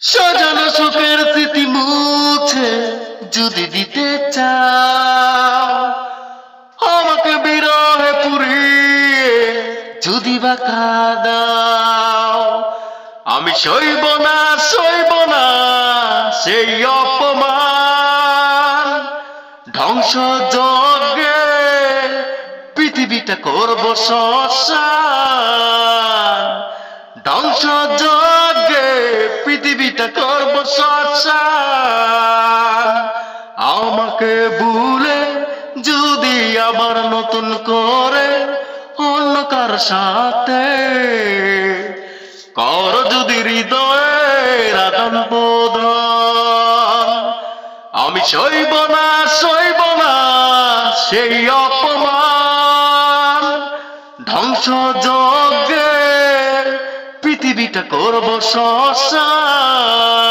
সাজানো সুখের স্মৃতি মুছে যদি দিতে চাও, আমাকে বিরহে পুড়িয়ে যদি বা কাঁদাও, আমি সইব না সেই অপমান। ধ্বংস যজ্ঞে পৃথিবীটা করব শ্মশান। ধ্বংস যজ্ঞে পৃথিবীটা করব শ্মশান। আমাকে ভুলে যদি আবার নতুন করে অন্য কার সাথে কর যদি হৃদয়ের আদান প্রদান, আমি সইব না সেই অপমান। ধ্বংস যজ্ঞে পৃথিবীটা করব শ্মশান।